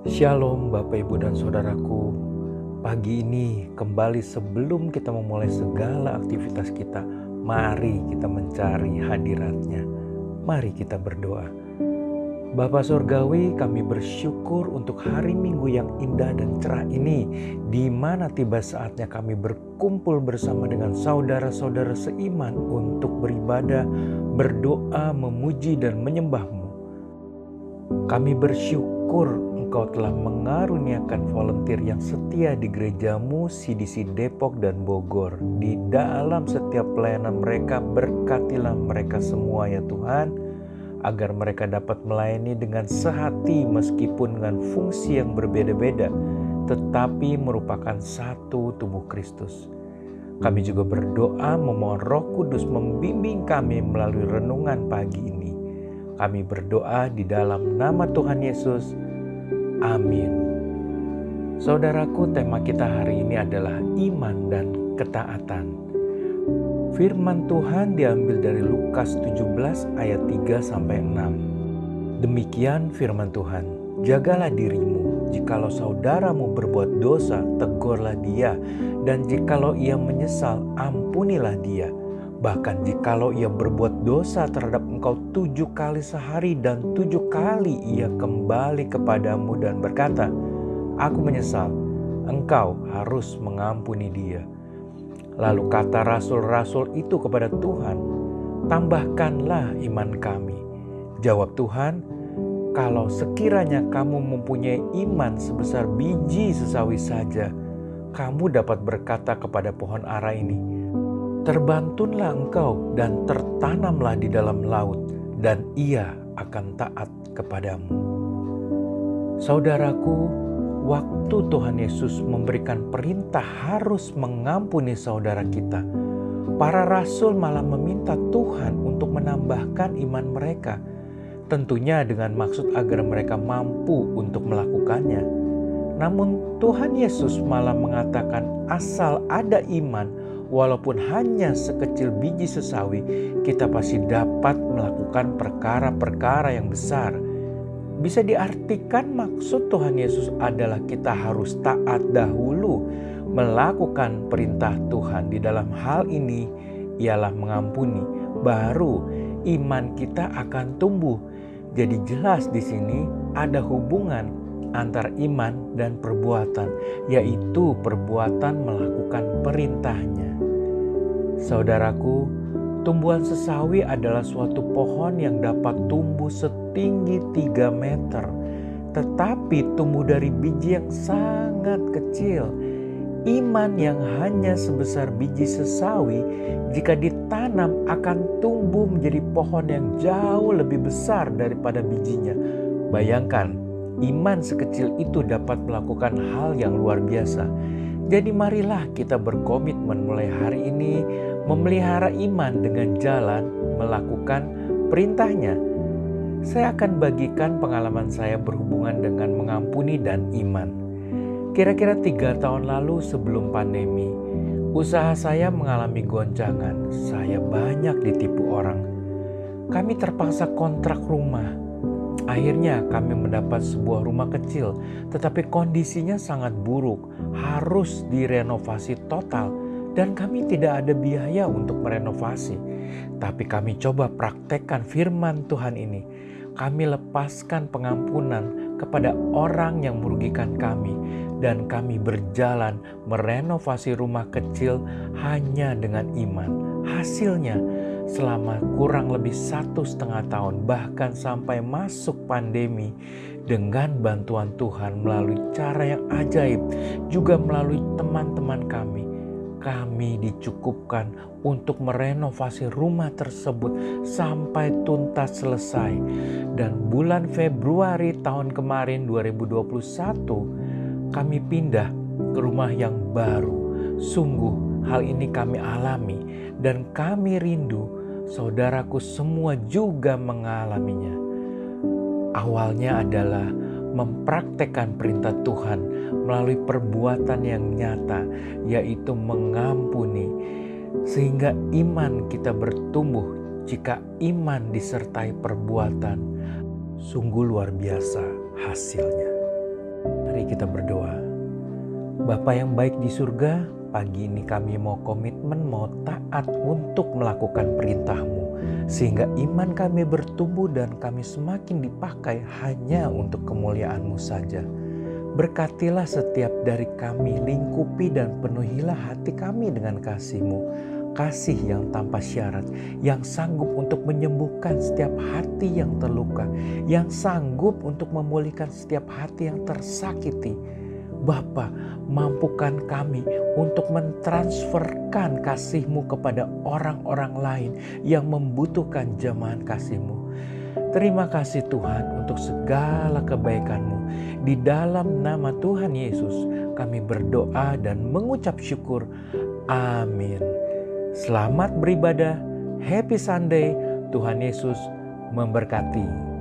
Shalom Bapak Ibu dan Saudaraku. Pagi ini kembali sebelum kita memulai segala aktivitas kita, mari kita mencari hadirat-Nya. Mari kita berdoa. Bapa Surgawi, kami bersyukur untuk hari Minggu yang indah dan cerah ini, di mana tiba saatnya kami berkumpul bersama dengan saudara-saudara seiman untuk beribadah, berdoa, memuji dan menyembah-Mu. Kami bersyukur Engkau telah mengaruniakan volunteer yang setia di gerejamu CDC Depok dan Bogor. Di dalam setiap pelayanan mereka, berkatilah mereka semua ya Tuhan, agar mereka dapat melayani dengan sehati meskipun dengan fungsi yang berbeda-beda, tetapi merupakan satu tubuh Kristus. Kami juga berdoa memohon Roh Kudus membimbing kami melalui renungan pagi ini. Kami berdoa di dalam nama Tuhan Yesus. Amin. Saudaraku, tema kita hari ini adalah iman dan ketaatan. Firman Tuhan diambil dari Lukas 17 ayat 3-6. Demikian firman Tuhan, jagalah dirimu, jikalau saudaramu berbuat dosa, tegurlah dia, dan jikalau ia menyesal, ampunilah dia. Bahkan jikalau ia berbuat dosa terhadap engkau 7 kali sehari dan 7 kali ia kembali kepadamu dan berkata, aku menyesal, engkau harus mengampuni dia. Lalu kata rasul-rasul itu kepada Tuhan, tambahkanlah iman kami. Jawab Tuhan, kalau sekiranya kamu mempunyai iman sebesar biji sesawi saja, kamu dapat berkata kepada pohon ara ini, terbantunlah engkau dan tertanamlah di dalam laut, dan ia akan taat kepadamu. Saudaraku, waktu Tuhan Yesus memberikan perintah harus mengampuni saudara kita, para rasul malah meminta Tuhan untuk menambahkan iman mereka, tentunya dengan maksud agar mereka mampu untuk melakukannya. Namun Tuhan Yesus malah mengatakan asal ada iman, walaupun hanya sekecil biji sesawi, kita pasti dapat melakukan perkara-perkara yang besar. Bisa diartikan maksud Tuhan Yesus adalah kita harus taat dahulu melakukan perintah Tuhan. Di dalam hal ini ialah mengampuni, baru iman kita akan tumbuh. Jadi jelas di sini ada hubungan antara iman dan perbuatan, yaitu perbuatan melakukan perintahnya. Saudaraku, tumbuhan sesawi adalah suatu pohon yang dapat tumbuh setinggi 3 meter, tetapi tumbuh dari biji yang sangat kecil. Iman yang hanya sebesar biji sesawi, jika ditanam akan tumbuh menjadi pohon yang jauh lebih besar daripada bijinya. Bayangkan, iman sekecil itu dapat melakukan hal yang luar biasa. Jadi marilah kita berkomitmen mulai hari ini memelihara iman dengan jalan melakukan perintahnya. Saya akan bagikan pengalaman saya berhubungan dengan mengampuni dan iman. Kira-kira 3 tahun lalu sebelum pandemi, usaha saya mengalami goncangan. Saya banyak ditipu orang. Kami terpaksa kontrak rumah. Akhirnya kami mendapat sebuah rumah kecil, tetapi kondisinya sangat buruk, harus direnovasi total, dan kami tidak ada biaya untuk merenovasi. Tapi kami coba praktekkan firman Tuhan ini. Kami lepaskan pengampunan kepada orang yang merugikan kami, dan kami berjalan merenovasi rumah kecil hanya dengan iman. Hasilnya, selama kurang lebih 1,5 tahun, bahkan sampai masuk pandemi, dengan bantuan Tuhan melalui cara yang ajaib, juga melalui teman-teman kami dicukupkan untuk merenovasi rumah tersebut sampai tuntas selesai. Dan bulan Februari tahun kemarin 2021, kami pindah ke rumah yang baru. Sungguh hal ini kami alami dan kami rindu saudaraku semua juga mengalaminya. Awalnya adalah mempraktekkan perintah Tuhan melalui perbuatan yang nyata, yaitu mengampuni, sehingga iman kita bertumbuh. Jika iman disertai perbuatan, sungguh luar biasa hasilnya. Mari kita berdoa. Bapa yang baik di surga, pagi ini kami mau komitmen, mau taat untuk melakukan perintah-Mu. Sehingga iman kami bertumbuh dan kami semakin dipakai hanya untuk kemuliaan-Mu saja. Berkatilah setiap dari kami, lingkupi dan penuhilah hati kami dengan kasih-Mu. Kasih yang tanpa syarat, yang sanggup untuk menyembuhkan setiap hati yang terluka, yang sanggup untuk memulihkan setiap hati yang tersakiti. Bapa, mampukan kami untuk mentransferkan kasih-Mu kepada orang-orang lain yang membutuhkan jamahan kasih-Mu. Terima kasih Tuhan untuk segala kebaikan-Mu. Di dalam nama Tuhan Yesus kami berdoa dan mengucap syukur. Amin. Selamat beribadah. Happy Sunday. Tuhan Yesus memberkati.